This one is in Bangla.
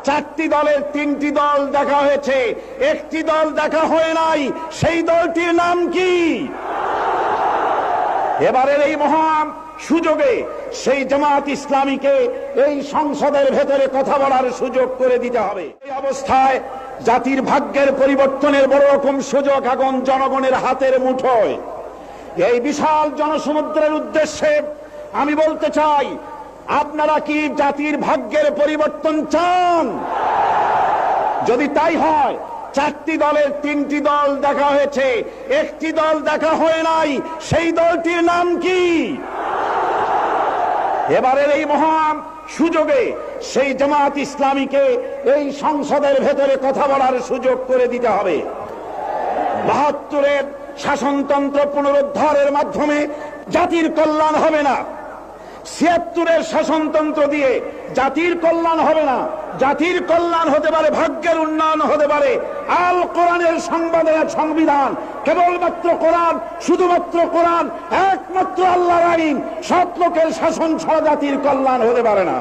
চারটি দলের তিনটি দল দেখা হয়েছে, একটি দল দেখা হয় নাই, সেই দলটির নাম কি? এবারের এই মহান সুযোগে সেই জামাত ইসলামীকে এই সংসদের ভেতরে কথা বলার সুযোগ করে দিতে হবে। এই অবস্থায় জাতির ভাগ্যের পরিবর্তনের বড় রকম সুযোগ এখন জনগণের হাতের মুঠোয়। এই বিশাল জনসমুদ্রের উদ্দেশ্যে আমি বলতে চাই, আপনারা কি জাতির ভাগ্যের পরিবর্তন চান? যদি তাই হয়, চারটি দলের তিনটি দল দেখা হয়েছে, একটি দল দেখা হয় নাই, সেই দলটির নাম কি? এবারের এই মহান সুযোগে সেই জামাত ইসলামীকে এই সংসদের ভেতরে কথা বলার সুযোগ করে দিতে হবে। ৭২-এর শাসনতন্ত্র পুনরুদ্ধারের মাধ্যমে জাতির কল্যাণ হবে না। ৭৬-এর শাসনতন্ত্র দিয়ে জাতির কল্যাণ হবে না। জাতির কল্যাণ হতে পারে, ভাগ্যের উন্নয়ন হতে পারে আল কোরআনের সংবিধান। কেবলমাত্র কোরআন, শুধুমাত্র কোরআন, একমাত্র আল্লাহর আইন, সৎ লোকের শাসন ছাড়া জাতির কল্যাণ হতে পারে না।